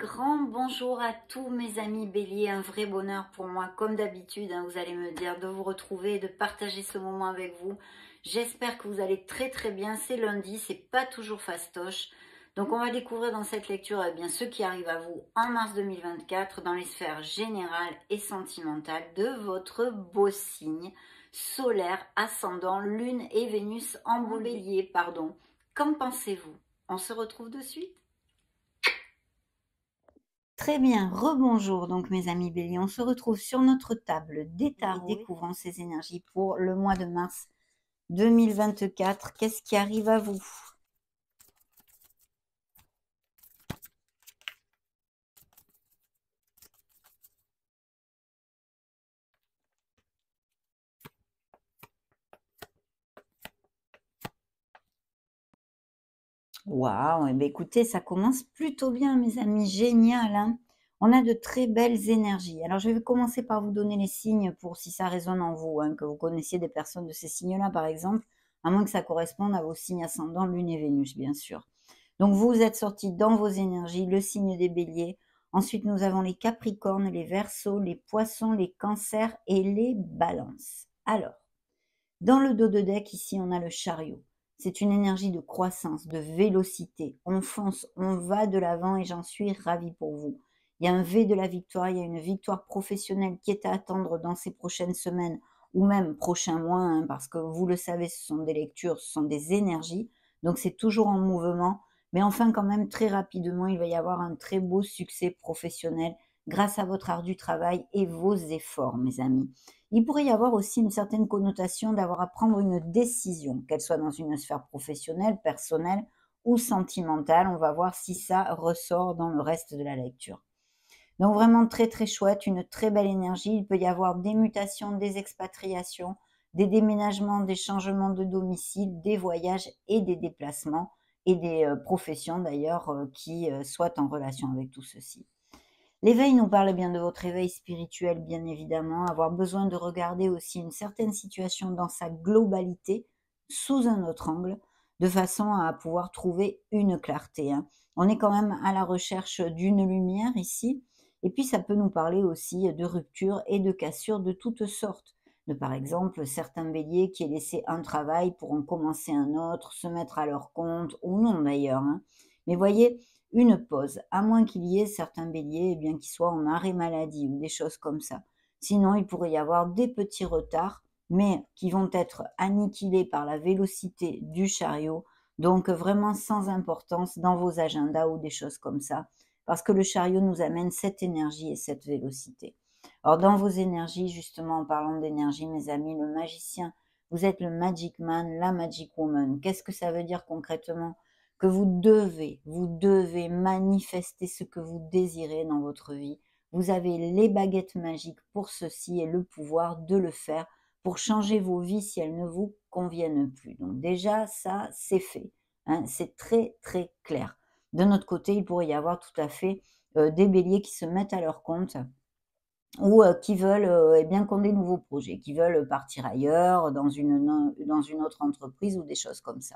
grand bonjour à tous mes amis béliers, un vrai bonheur pour moi comme d'habitude, vous allez me dire, de vous retrouver et de partager ce moment avec vous. J'espère que vous allez très bien, c'est lundi, c'est pas toujours fastoche. Donc on va découvrir dans cette lecture bien ce qui arrive à vous en mars 2024 dans les sphères générales et sentimentales de votre beau signe solaire, ascendant, lune et Vénus en bélier, pardon. Qu'en pensez-vous? On se retrouve de suite. Très bien, rebonjour donc mes amis béliers, on se retrouve sur notre table des tarots et découvrons ces énergies pour le mois de mars 2024. Qu'est-ce qui arrive à vous? Waouh, eh bien, écoutez, ça commence plutôt bien mes amis, génial, hein. On a de très belles énergies. Alors je vais commencer par vous donner les signes pour si ça résonne en vous, que vous connaissiez des personnes de ces signes-là par exemple, à moins que ça corresponde à vos signes ascendants, Lune et Vénus bien sûr. Donc vous êtes sortis dans vos énergies, le signe des béliers. Ensuite, nous avons les capricornes, les verseaux, les poissons, les cancers et les balances. Alors, dans le dos de deck, ici, on a le chariot. C'est une énergie de croissance, de vélocité. On fonce, on va de l'avant et j'en suis ravie pour vous. Il y a un V de la victoire, il y a une victoire professionnelle qui est à attendre dans ces prochaines semaines ou même prochains mois, parce que vous le savez, ce sont des lectures, ce sont des énergies. Donc c'est toujours en mouvement. Mais enfin, quand même, très rapidement, il va y avoir un très beau succès professionnel grâce à votre ardu travail et vos efforts, mes amis. Il pourrait y avoir aussi une certaine connotation d'avoir à prendre une décision, qu'elle soit dans une sphère professionnelle, personnelle ou sentimentale. On va voir si ça ressort dans le reste de la lecture. Donc vraiment très chouette, une très belle énergie. Il peut y avoir des mutations, des expatriations, des déménagements, des changements de domicile, des voyages et des déplacements et des professions d'ailleurs qui soient en relation avec tout ceci. L'éveil nous parle bien de votre éveil spirituel, bien évidemment, avoir besoin de regarder aussi une certaine situation dans sa globalité, sous un autre angle, de façon à pouvoir trouver une clarté. On est quand même à la recherche d'une lumière ici, et puis ça peut nous parler aussi de rupture et de cassure de toutes sortes. De par exemple, certains béliers qui aient laissé un travail pourront commencer un autre, se mettre à leur compte, ou non d'ailleurs. Mais voyez, une pause, à moins qu'il y ait certains béliers, bien qu'ils soient en arrêt maladie ou des choses comme ça. Sinon, il pourrait y avoir des petits retards, mais qui vont être aniquilés par la vélocité du chariot, donc vraiment sans importance dans vos agendas ou des choses comme ça, parce que le chariot nous amène cette énergie et cette vélocité. Alors dans vos énergies, justement en parlant d'énergie, mes amis, le magicien, vous êtes le magic man, la magic woman. Qu'est-ce que ça veut dire concrètement? Que vous devez manifester ce que vous désirez dans votre vie. Vous avez les baguettes magiques pour ceci et le pouvoir de le faire pour changer vos vies si elles ne vous conviennent plus. Donc déjà, ça, c'est fait. C'est très clair. De notre côté, il pourrait y avoir tout à fait des béliers qui se mettent à leur compte ou qui veulent bien qu'on ait des nouveaux projets, qui veulent partir ailleurs, dans une autre entreprise ou des choses comme ça.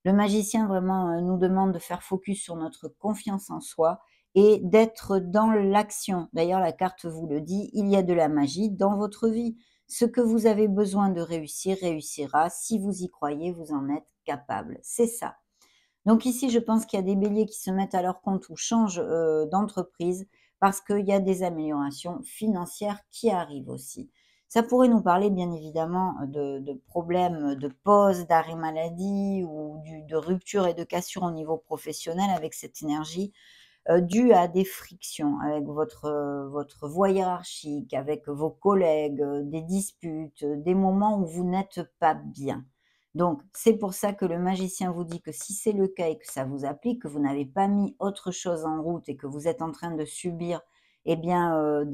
Le magicien vraiment nous demande de faire focus sur notre confiance en soi et d'être dans l'action. D'ailleurs, la carte vous le dit, il y a de la magie dans votre vie. Ce que vous avez besoin de réussir, réussira. Si vous y croyez, vous en êtes capable. C'est ça. Donc ici, je pense qu'il y a des béliers qui se mettent à leur compte ou changent d'entreprise parce qu'il y a des améliorations financières qui arrivent aussi. Ça pourrait nous parler bien évidemment de problèmes de pause, d'arrêt maladie ou de rupture et de cassure au niveau professionnel avec cette énergie due à des frictions avec votre voie hiérarchique, avec vos collègues, des disputes, des moments où vous n'êtes pas bien. Donc, c'est pour ça que le magicien vous dit que si c'est le cas et que ça vous applique, que vous n'avez pas mis autre chose en route et que vous êtes en train de subir eh bien,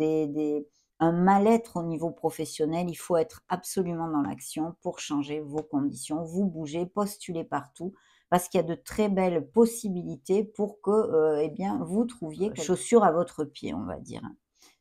un mal-être au niveau professionnel, il faut être absolument dans l'action pour changer vos conditions, vous bougez, postulez partout, parce qu'il y a de très belles possibilités pour que eh bien, vous trouviez chaussure à votre pied, on va dire.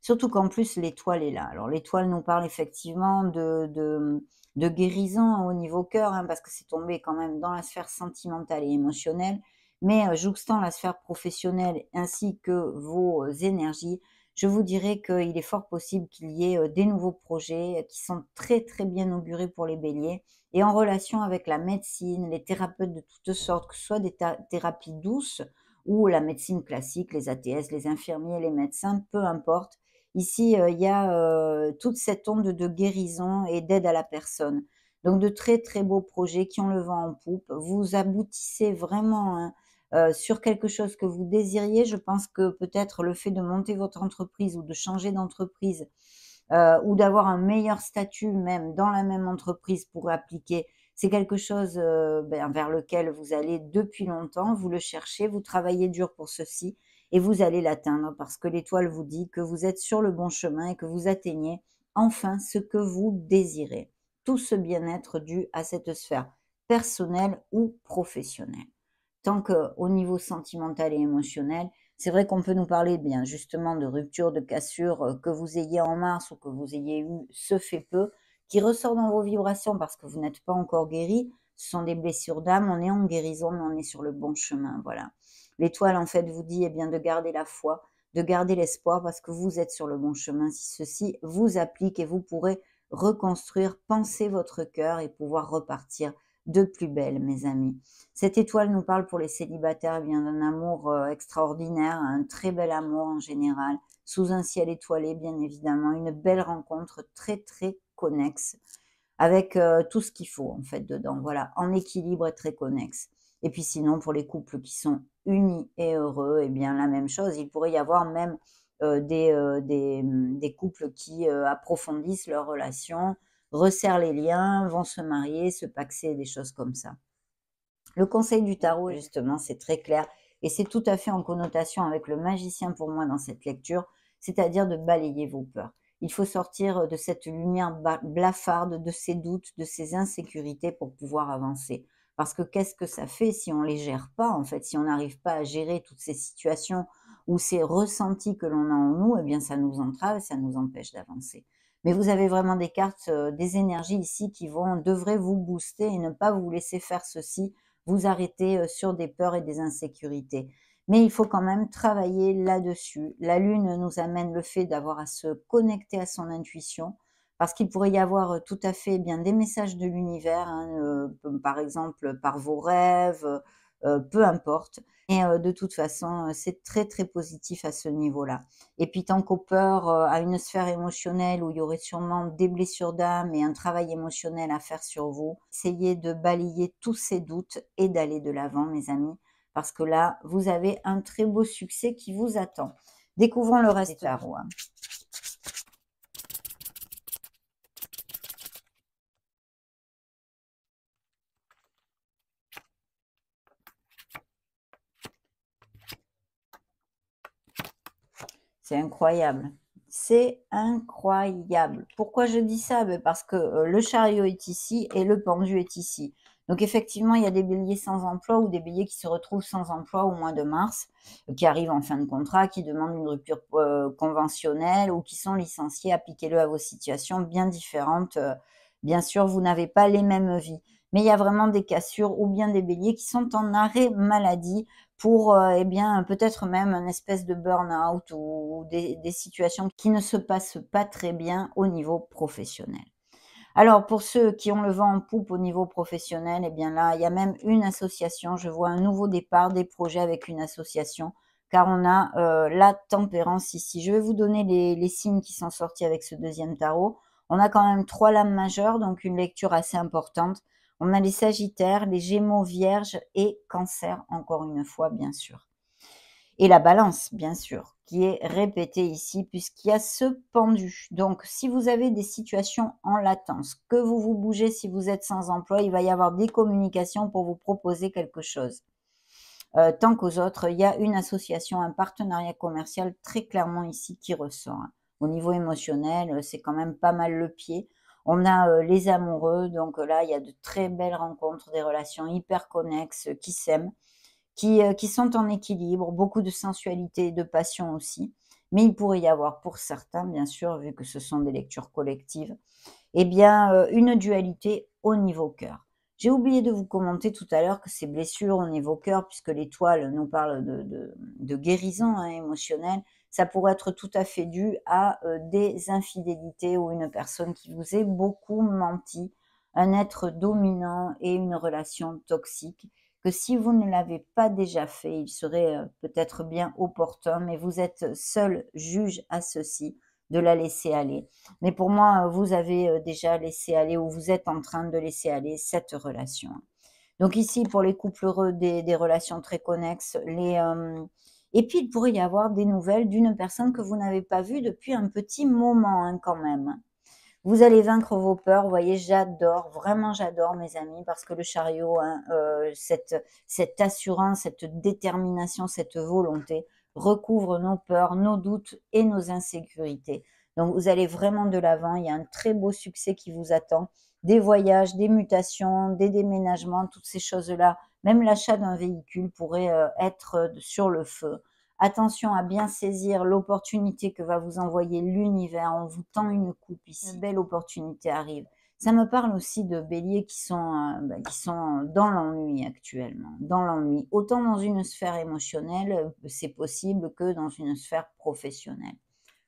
Surtout qu'en plus, l'étoile est là. Alors, l'étoile nous parle effectivement de guérison au niveau cœur, parce que c'est tombé quand même dans la sphère sentimentale et émotionnelle. Mais jouxtant la sphère professionnelle ainsi que vos énergies, je vous dirais qu'il est fort possible qu'il y ait des nouveaux projets qui sont très très bien augurés pour les béliers et en relation avec la médecine, les thérapeutes de toutes sortes, que ce soit des thérapies douces ou la médecine classique, les ATS, les infirmiers, les médecins, peu importe. Ici, il y a toute cette onde de guérison et d'aide à la personne. Donc de très, très beaux projets qui ont le vent en poupe. Vous aboutissez vraiment, hein, sur quelque chose que vous désiriez. Je pense que peut-être le fait de monter votre entreprise ou de changer d'entreprise, ou d'avoir un meilleur statut même dans la même entreprise pour appliquer, c'est quelque chose, vers lequel vous allez depuis longtemps. Vous le cherchez, vous travaillez dur pour ceci et vous allez l'atteindre parce que l'étoile vous dit que vous êtes sur le bon chemin et que vous atteignez enfin ce que vous désirez. Tout ce bien-être dû à cette sphère personnelle ou professionnelle. Tant qu'au niveau sentimental et émotionnel, c'est vrai qu'on peut nous parler bien justement de rupture, de cassure, que vous ayez en mars ou que vous ayez eu ce fait peu, qui ressort dans vos vibrations parce que vous n'êtes pas encore guéri. Ce sont des blessures d'âme, on est en guérison, mais on est sur le bon chemin, voilà. L'étoile en fait vous dit, eh bien, de garder la foi, de garder l'espoir parce que vous êtes sur le bon chemin. Si ceci vous applique et vous pourrez reconstruire, penser votre cœur et pouvoir repartir de plus belle, mes amis. Cette étoile nous parle pour les célibataires, eh bien d'un amour extraordinaire, un très bel amour en général, sous un ciel étoilé bien évidemment, une belle rencontre très très connexe, avec tout ce qu'il faut en fait dedans, voilà, en équilibre et très connexe. Et puis sinon pour les couples qui sont unis et heureux, eh bien la même chose, il pourrait y avoir même des couples qui approfondissent leur relation, resserrent les liens, vont se marier, se paxer, des choses comme ça. Le conseil du tarot, justement, c'est très clair et c'est tout à fait en connotation avec le magicien pour moi dans cette lecture, c'est-à-dire de balayer vos peurs. Il faut sortir de cette lumière blafarde, de ces doutes, de ces insécurités pour pouvoir avancer. Parce que qu'est-ce que ça fait si on les gère pas, en fait, si on n'arrive pas à gérer toutes ces situations ou ces ressentis que l'on a en nous, eh bien ça nous entrave et ça nous empêche d'avancer. Mais vous avez vraiment des cartes, des énergies ici qui devraient vous booster et ne pas vous laisser faire ceci, vous arrêter sur des peurs et des insécurités. Mais il faut quand même travailler là-dessus. La lune nous amène le fait d'avoir à se connecter à son intuition, parce qu'il pourrait y avoir tout à fait bien des messages de l'univers, hein, par exemple par vos rêves, peu importe. Et de toute façon, c'est très très positif à ce niveau-là. Et puis tant qu'aux peurs, à une sphère émotionnelle où il y aurait sûrement des blessures d'âme et un travail émotionnel à faire sur vous, essayez de balayer tous ces doutes et d'aller de l'avant, mes amis, parce que là, vous avez un très beau succès qui vous attend. Découvrons le reste des tarots, hein. C'est incroyable. C'est incroyable. Pourquoi je dis ça? Beh, parce que, le chariot est ici et le pendu est ici. Donc effectivement, il y a des béliers sans emploi ou des béliers qui se retrouvent sans emploi au mois de mars, qui arrivent en fin de contrat, qui demandent une rupture, conventionnelle ou qui sont licenciés. Appliquez-le à vos situations bien différentes, bien sûr, vous n'avez pas les mêmes vies. Mais il y a vraiment des cassures ou bien des béliers qui sont en arrêt maladie pour, eh bien, peut-être même un espèce de burn-out ou des situations qui ne se passent pas très bien au niveau professionnel. Alors pour ceux qui ont le vent en poupe au niveau professionnel, eh bien là, il y a même une association. Je vois un nouveau départ des projets avec une association, car on a, la tempérance ici. Je vais vous donner les signes qui sont sortis avec ce deuxième tarot. On a quand même 3 lames majeures, donc une lecture assez importante. On a les sagittaires, les gémeaux, vierges et cancer, encore une fois, bien sûr. Et la balance, bien sûr, qui est répétée ici puisqu'il y a ce pendu. Donc, si vous avez des situations en latence, que vous vous bougez si vous êtes sans emploi, il va y avoir des communications pour vous proposer quelque chose. Tant qu'aux autres, il y a une association, un partenariat commercial très clairement ici qui ressort, hein. Au niveau émotionnel, c'est quand même pas mal le pied. On a, les amoureux, donc là, il y a de très belles rencontres, des relations hyper connexes, qui s'aiment, qui sont en équilibre, beaucoup de sensualité et de passion aussi. Mais il pourrait y avoir pour certains, bien sûr, vu que ce sont des lectures collectives, eh bien, une dualité au niveau cœur. J'ai oublié de vous commenter tout à l'heure que ces blessures au niveau cœur, puisque l'étoile nous parle de guérison hein, émotionnelle, ça pourrait être tout à fait dû à des infidélités ou une personne qui vous ait beaucoup menti, un être dominant et une relation toxique, que si vous ne l'avez pas déjà fait, il serait peut-être bien opportun, mais vous êtes seul juge à ceci, de la laisser aller. Mais pour moi, vous avez déjà laissé aller ou vous êtes en train de laisser aller cette relation. Donc ici, pour les couples heureux, des relations très connexes, et puis il pourrait y avoir des nouvelles d'une personne que vous n'avez pas vue depuis un petit moment hein, quand même. Vous allez vaincre vos peurs, vous voyez, j'adore, vraiment j'adore mes amis, parce que le chariot, hein, cette assurance, cette détermination, cette volonté recouvre nos peurs, nos doutes et nos insécurités. Donc vous allez vraiment de l'avant, il y a un très beau succès qui vous attend, des voyages, des mutations, des déménagements, toutes ces choses-là, même l'achat d'un véhicule pourrait être sur le feu. Attention à bien saisir l'opportunité que va vous envoyer l'univers. On vous tend une coupe ici. Une belle opportunité arrive. Ça me parle aussi de béliers qui sont dans l'ennui actuellement, dans l'ennui. Autant dans une sphère émotionnelle, c'est possible que dans une sphère professionnelle.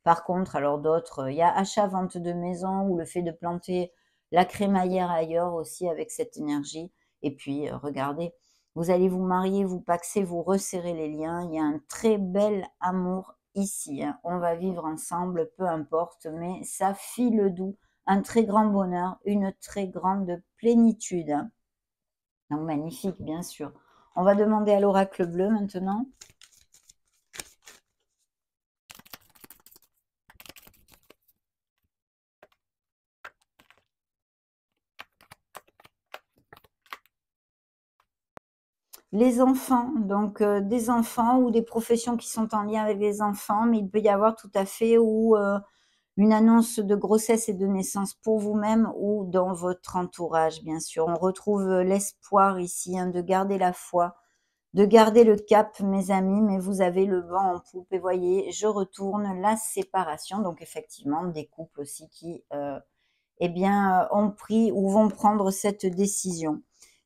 Par contre, alors d'autres, il y a achat-vente de maison ou le fait de planter la crémaillère ailleurs aussi avec cette énergie. Et puis, regardez, vous allez vous marier, vous paxer, vous resserrer les liens. Il y a un très bel amour ici. Hein. On va vivre ensemble, peu importe, mais ça file doux, un très grand bonheur, une très grande plénitude. Hein. Donc magnifique, bien sûr. On va demander à l'oracle bleu maintenant. Les enfants, donc des enfants ou des professions qui sont en lien avec les enfants, mais il peut y avoir tout à fait ou une annonce de grossesse et de naissance pour vous-même ou dans votre entourage, bien sûr. On retrouve l'espoir ici, hein, de garder la foi, de garder le cap, mes amis, mais vous avez le vent en poupe. Et voyez, je retourne la séparation. Donc effectivement, des couples aussi qui eh bien, ont pris ou vont prendre cette décision.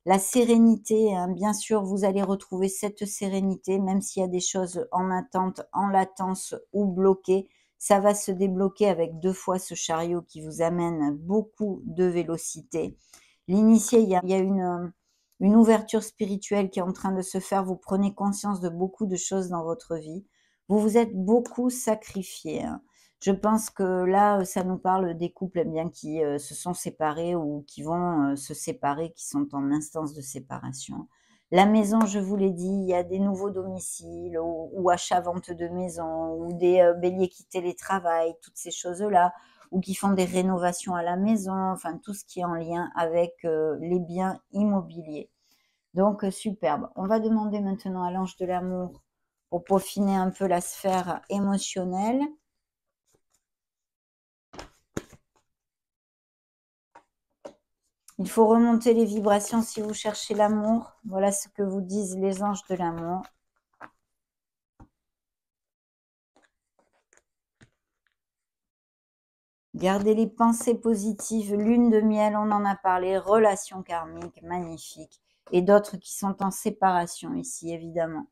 La sérénité, hein, bien sûr, vous allez retrouver cette sérénité, même s'il y a des choses en attente, en latence ou bloquées. Ça va se débloquer avec 2 fois ce chariot qui vous amène beaucoup de vélocité. L'initié, il y a une ouverture spirituelle qui est en train de se faire. Vous prenez conscience de beaucoup de choses dans votre vie. Vous vous êtes beaucoup sacrifié. Hein. Je pense que là, ça nous parle des couples eh bien qui se sont séparés ou qui vont se séparer, qui sont en instance de séparation. La maison, je vous l'ai dit, il y a des nouveaux domiciles ou achat-vente de maison ou des béliers qui télétravaillent, toutes ces choses-là, ou qui font des rénovations à la maison, enfin tout ce qui est en lien avec les biens immobiliers. Donc superbe. On va demander maintenant à l'ange de l'amour pour peaufiner un peu la sphère émotionnelle. Il faut remonter les vibrations si vous cherchez l'amour. Voilà ce que vous disent les anges de l'amour. Gardez les pensées positives, lune de miel, on en a parlé, relations karmiques, magnifiques, et d'autres qui sont en séparation ici, évidemment.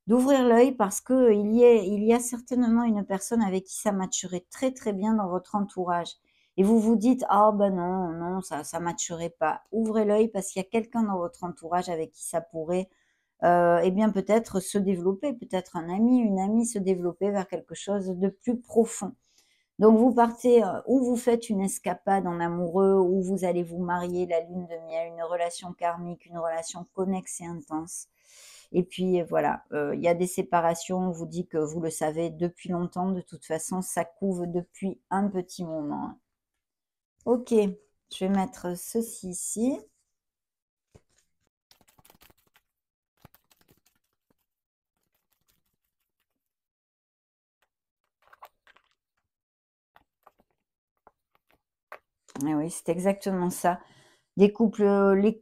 D'ouvrir l'œil parce qu'il y a certainement une personne avec qui ça matcherait très très bien dans votre entourage. Et vous vous dites, ah ben non, non, ça ne matcherait pas. Ouvrez l'œil parce qu'il y a quelqu'un dans votre entourage avec qui ça pourrait, eh bien peut-être se développer, peut-être un ami, une amie se développer vers quelque chose de plus profond. Donc vous partez ou vous faites une escapade en amoureux ou vous allez vous marier, la lune de miel, une relation karmique, une relation connexe et intense. Et puis voilà, il y a des séparations, on vous dit que vous le savez depuis longtemps, de toute façon, ça couve depuis un petit moment. Ok, je vais mettre ceci ici. Et oui, c'est exactement ça. Des couples,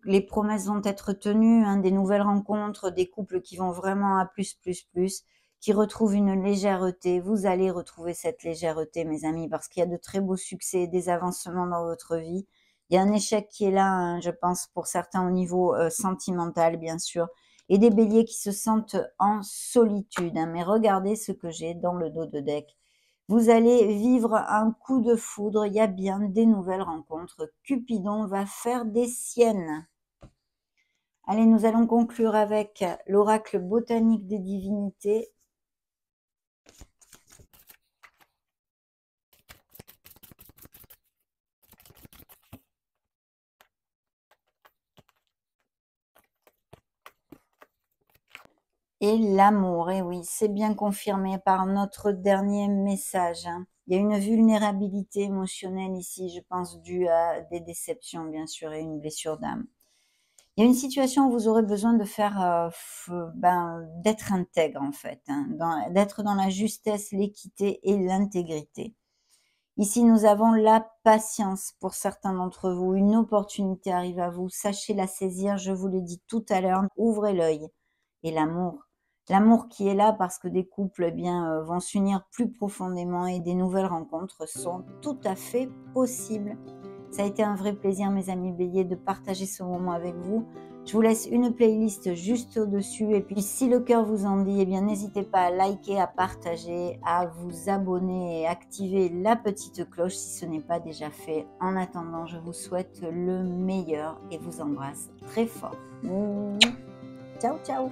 les promesses vont être tenues, hein, des nouvelles rencontres, des couples qui vont vraiment à plus, plus, plus, qui retrouvent une légèreté. Vous allez retrouver cette légèreté, mes amis, parce qu'il y a de très beaux succès et des avancements dans votre vie. Il y a un échec qui est là, hein, je pense, pour certains au niveau sentimental, bien sûr. Et des béliers qui se sentent en solitude, hein. Mais regardez ce que j'ai dans le dos de deck. Vous allez vivre un coup de foudre, il y a bien des nouvelles rencontres. Cupidon va faire des siennes. Allez, nous allons conclure avec l'oracle botanique des divinités. Et l'amour, et oui, c'est bien confirmé par notre dernier message, hein. Il y a une vulnérabilité émotionnelle ici, je pense, due à des déceptions, bien sûr, et une blessure d'âme. Il y a une situation où vous aurez besoin de faire, d'être intègre, en fait, hein, d'être dans la justesse, l'équité et l'intégrité. Ici, nous avons la patience pour certains d'entre vous. Une opportunité arrive à vous. Sachez la saisir, je vous l'ai dit tout à l'heure. Ouvrez l'œil. Et l'amour. L'amour qui est là parce que des couples vont s'unir plus profondément et des nouvelles rencontres sont tout à fait possibles. Ça a été un vrai plaisir, mes amis béliers, de partager ce moment avec vous. Je vous laisse une playlist juste au-dessus. Et puis, si le cœur vous en dit, eh bien, n'hésitez pas à liker, à partager, à vous abonner et activer la petite cloche si ce n'est pas déjà fait. En attendant, je vous souhaite le meilleur et vous embrasse très fort. Ciao, ciao!